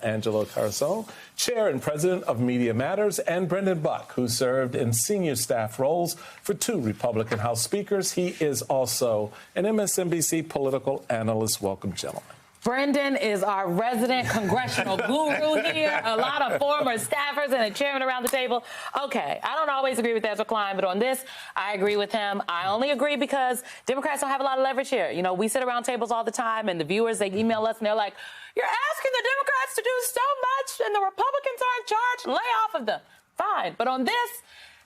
Angelo Carusone, Chair and President of Media Matters, and Brendan Buck, who served in senior staff roles for 2 Republican House speakers. He is also an MSNBC political analyst. Welcome, gentlemen. Brendan is our resident congressional guru here. A lot of former staffers and a chairman around the table. Okay, I don't always agree with Ezra Klein, but on this, I agree with him. I only agree because Democrats don't have a lot of leverage here. You know, we sit around tables all the time, and the viewers, they email us, and they're like, you're asking the Democrats to do so much, and the Republicans are in charge. Lay off of them. Fine. But on this,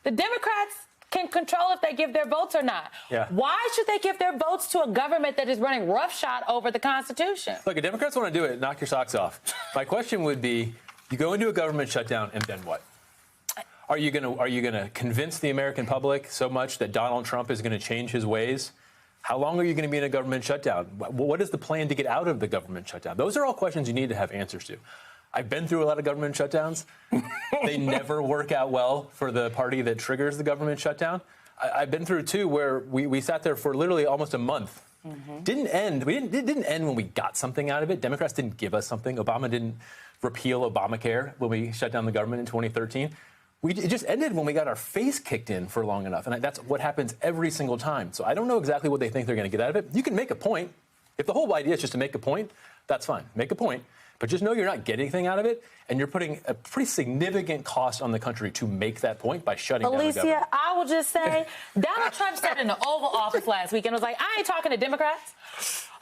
the Democrats can control if they give their votes or not. Yeah. Why should they give their votes to a government that is running roughshod over the Constitution? Look, if Democrats want to do it, knock your socks off. My question would be, you go into a government shutdown, and then what? Are you going to convince the American public so much that Donald Trump is going to change his ways? How long are you going to be in a government shutdown? What is the plan to get out of the government shutdown? Those are all questions you need to have answers to. I've been through a lot of government shutdowns. They never work out well for the party that triggers the government shutdown. I've been through 2 where we sat there for literally almost a month. It didn't end when we got something out of it. Democrats didn't give us something. Obama didn't repeal Obamacare when we shut down the government in 2013. It just ended when we got our face kicked in for long enough. And that's what happens every single time. So I don't know exactly what they think they're going to get out of it. You can make a point. If the whole idea is just to make a point, that's fine. Make a point. But just know you're not getting anything out of it, and you're putting a pretty significant cost on the country to make that point by shutting down the government. Alicia, I will just say, Donald Trump sat in the Oval Office last week and was like, I ain't talking to Democrats.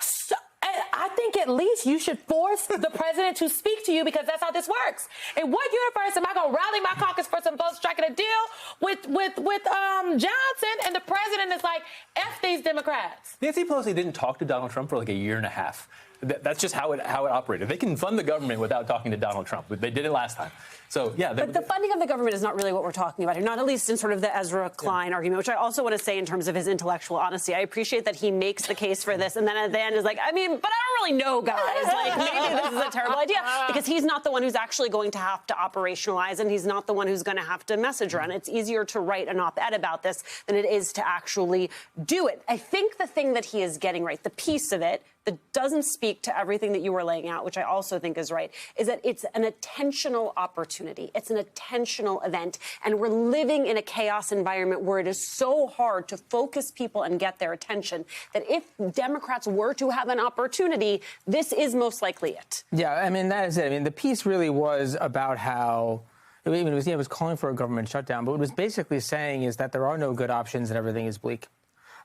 So, I think at least you should force the president to speak to you, because that's how this works. In what universe am I going to rally my caucus for some votes, striking a deal with Johnson, and the president is like, F these Democrats? Nancy Pelosi didn't talk to Donald Trump for like a year and a half. That's just how it operated. They can fund the government without talking to Donald Trump. They did it last time. So, yeah. But the funding of the government is not really what we're talking about here, not at least in sort of the Ezra Klein argument, which I also want to say in terms of his intellectual honesty. I appreciate that he makes the case for this, and then at the end is like, I mean, but I don't really know, guys. Like, maybe this is a terrible idea, because he's not the one who's actually going to have to operationalize, and he's not the one who's going to have to message run. It's easier to write an op-ed about this than it is to actually do it. I think the thing that he is getting right, the piece of it that doesn't speak to everything that you were laying out, which I also think is right, is that it's an attentional opportunity. It's an attentional event. And we're living in a chaos environment where it is so hard to focus people and get their attention that if Democrats were to have an opportunity, this is most likely it. Yeah, I mean, that is it. I mean, the piece really was about how it was calling for a government shutdown, but what it was basically saying is that there are no good options and everything is bleak.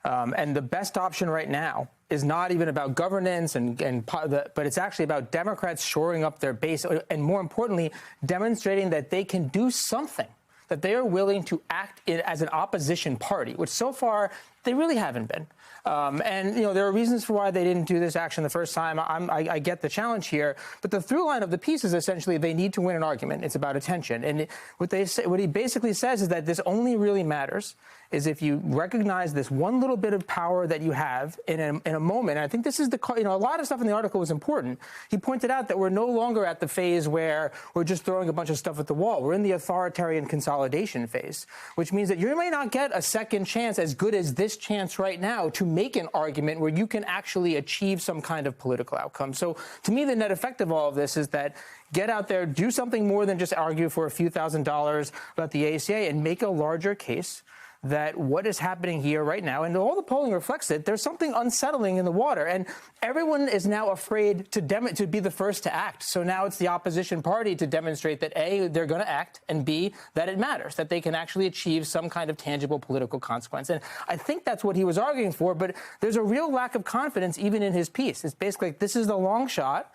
And the best option right now is not even about governance, but it's actually about Democrats shoring up their base and, more importantly, demonstrating that they can do something, that they are willing to act as an opposition party, which so far they really haven't been. And, there are reasons for why they didn't do this action the first time. I get the challenge here. But the through line of the piece is essentially they need to win an argument. It's about attention. And what he basically says is that this only really matters is if you recognize this one little bit of power that you have in a moment. And I think this is a lot of stuff in the article was important. He pointed out that we're no longer at the phase where we're just throwing a bunch of stuff at the wall. We're in the authoritarian consolidation phase, which means that you may not get a second chance as good as this chance right now to make an argument where you can actually achieve some kind of political outcome. So to me, the net effect of all of this is that get out there, do something more than just argue for a few $1,000s about the ACA, and make a larger case that what is happening here right now, and all the polling reflects it, there's something unsettling in the water. And everyone is now afraid to be the first to act. So now it's the opposition party to demonstrate that, A, they're going to act, and B, that it matters, that they can actually achieve some kind of tangible political consequence. And I think that's what he was arguing for, but there's a real lack of confidence even in his piece. It's basically like, this is the long shot.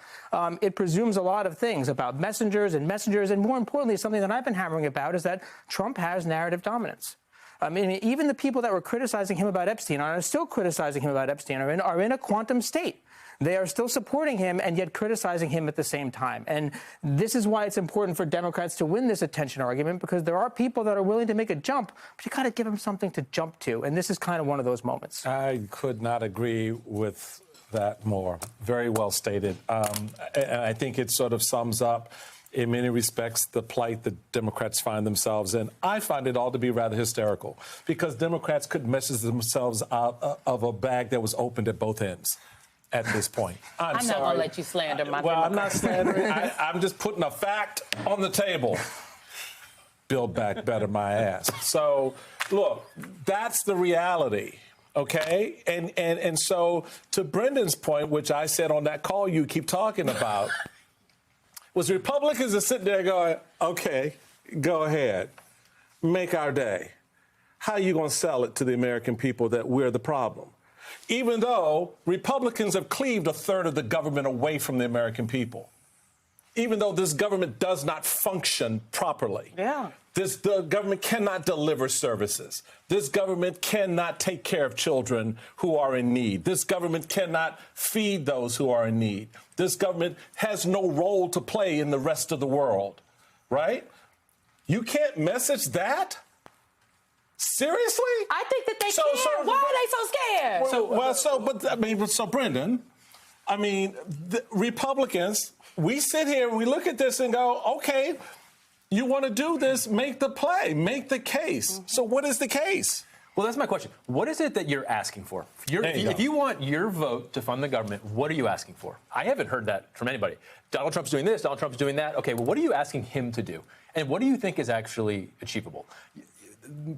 It presumes a lot of things about messengers, and more importantly, something that I've been hammering about is that Trump has narrative dominance. I mean, even the people that were criticizing him about Epstein are still criticizing him about Epstein, are in a quantum state. They are still supporting him and yet criticizing him at the same time. And this is why it's important for Democrats to win this attention argument, because there are people that are willing to make a jump, but you got to give them something to jump to. And this is kind of one of those moments. I could not agree with that more. Very well stated. And I think it sort of sums up, in many respects, the plight that Democrats find themselves in. I find it all to be rather hysterical, because Democrats could message themselves out of a bag that was opened at both ends. at this point. I'm not sorry. going to let you slander my Well, I'm not Democrats. slandering. I'm just putting a fact on the table. Build back better my ass. So, look, that's the reality, okay? And so, to Brendan's point, which I said on that call you keep talking about, was Republicans are sitting there going, okay, go ahead, make our day. How are you going to sell it to the American people that we're the problem? Even though Republicans have cleaved a third of the government away from the American people. Even though this government does not function properly. Yeah. The government cannot deliver services. This government cannot take care of children who are in need. This government cannot feed those who are in need. This government has no role to play in the rest of the world, right? You can't message that? Seriously? I think that they can. Why are they so scared? So Brendan, I mean, the Republicans, we sit here and we look at this and go, okay, you want to do this, make the play, make the case. Mm-hmm. So what is the case? Well, that's my question. What is it that you're asking for? If you want your vote to fund the government, what are you asking for? I haven't heard that from anybody. Donald Trump's doing this, Donald Trump's doing that. Okay, well, what are you asking him to do? And what do you think is actually achievable?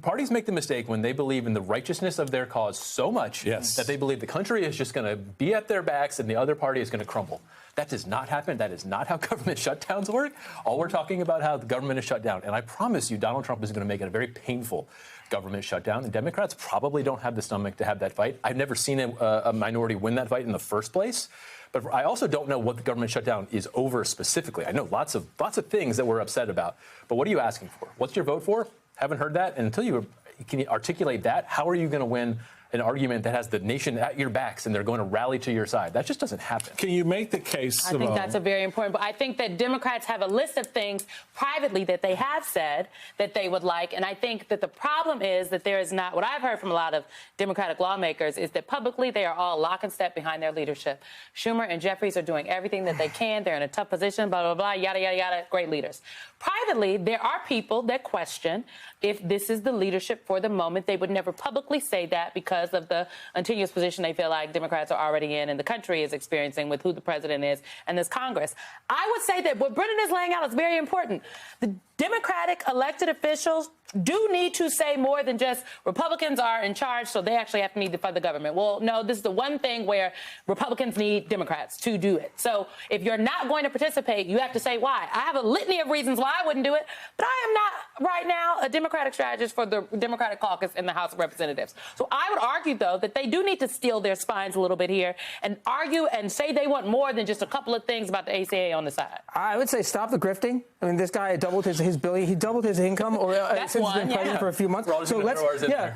Parties make the mistake when they believe in the righteousness of their cause so much that they believe the country is just going to be at their backs and the other party is going to crumble. That does not happen. That is not how government shutdowns work. All we're talking about how the government is shut down. And I promise you, Donald Trump is going to make it a very painful government shutdown. And Democrats probably don't have the stomach to have that fight. I've never seen a minority win that fight in the first place. But I also don't know what the government shutdown is over specifically. I know lots of things that we're upset about. But what are you asking for? What's your vote for? Haven't heard that. And until you can articulate that, how are you going to win an argument that has the nation at your backs and they're going to rally to your side? That just doesn't happen. Can you make the case, Simone? I think that's a very important. But I think that Democrats have a list of things privately that they have said that they would like. And I think that the problem is that there is not, what I've heard from a lot of Democratic lawmakers is that publicly they are all lock and step behind their leadership. Schumer and Jeffries are doing everything that they can. They're in a tough position, blah, blah, blah, yada, yada, yada, great leaders. Privately, there are people that question if this is the leadership for the moment. They would never publicly say that because of the continuous position they feel like Democrats are already in and the country is experiencing with who the president is and this Congress. I would say that what Brendan is laying out is very important. The Democratic elected officials do need to say more than just Republicans are in charge, so they actually have to need to fund the government. Well, no, this is the one thing where Republicans need Democrats to do it. So if you're not going to participate, you have to say why. I have a litany of reasons why I wouldn't do it, but I am not right now a Democratic strategist for the Democratic caucus in the House of Representatives. So I would argue, though, that they do need to steel their spines a little bit here and argue and say they want more than just a couple of things about the ACA on the side. I would say stop the grifting. I mean, this guy doubled his billion. He doubled his income since he's been president for a few months. So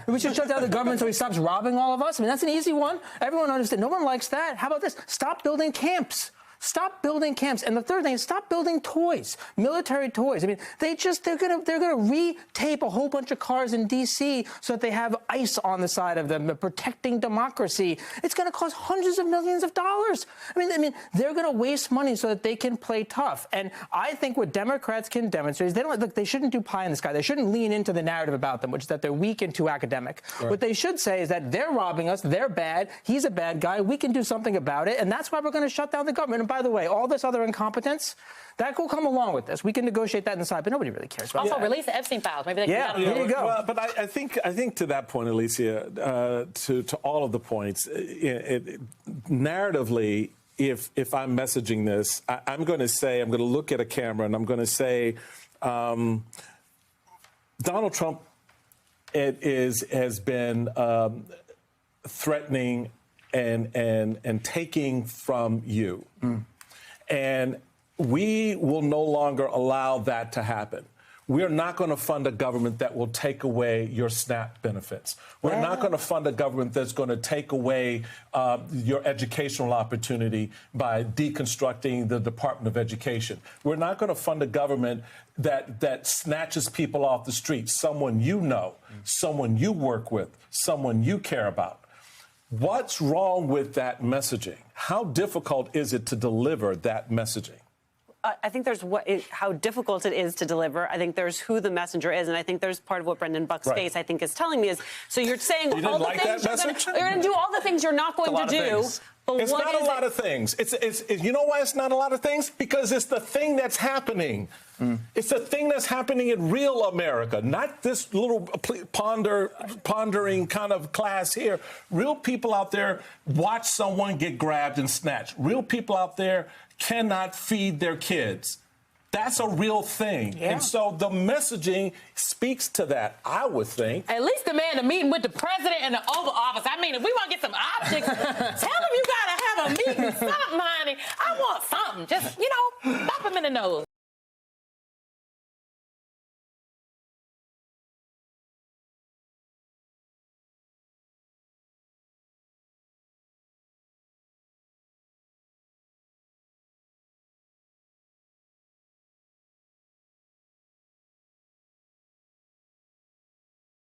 we should shut down the government so he stops robbing all of us. I mean, that's an easy one. Everyone understands. No one likes that. How about this? Stop building camps. Stop building camps. And the third thing is stop building toys, military toys. I mean, they're gonna retape a whole bunch of cars in D.C. so that they have ice on the side of them, protecting democracy. It's gonna cost hundreds of millions of dollars. I mean, they're gonna waste money so that they can play tough. And I think what Democrats can demonstrate is they shouldn't do pie in the sky. They shouldn't lean into the narrative about them, which is that they're weak and too academic. Right. What they should say is that they're robbing us, they're bad, he's a bad guy, we can do something about it, and that's why we're gonna shut down the government. And by the way, all this other incompetence, that will come along with this. We can negotiate that inside, but nobody really cares about Also, release the Epstein files. Maybe they can there you go. Well, but I think to that point, Alicia, to all of the points, narratively, if I'm messaging this, I'm going to look at a camera and I'm going to say, Donald Trump has been threatening and taking from you. And we will no longer allow that to happen. We're not going to fund a government that will take away your SNAP benefits. We're not going to fund a government that's going to take away your educational opportunity by deconstructing the Department of Education. We're not going to fund a government that snatches people off the street, someone you know, someone you work with, someone you care about. What's wrong with that messaging? How difficult is it to deliver that messaging? I think there's how difficult it is to deliver. I think there's who the messenger is, and I think there's part of what Brendan Buck's face, I think, is telling me is, so you're saying all the things you're going to do all the things you're not going to do, It's what not a is lot it? of things. You know why it's not a lot of things? Because it's the thing that's happening. It's the thing that's happening in real America, not this little pondering kind of class here. Real people out there watch someone get grabbed and snatched. Real people out there cannot feed their kids. That's a real thing. Yeah. And so the messaging speaks to that, I would think. At least the meeting with the president in the Oval Office. I mean, if we want to get some optics, tell him you got to have a meeting, something, honey. I want something. Just, bop him in the nose.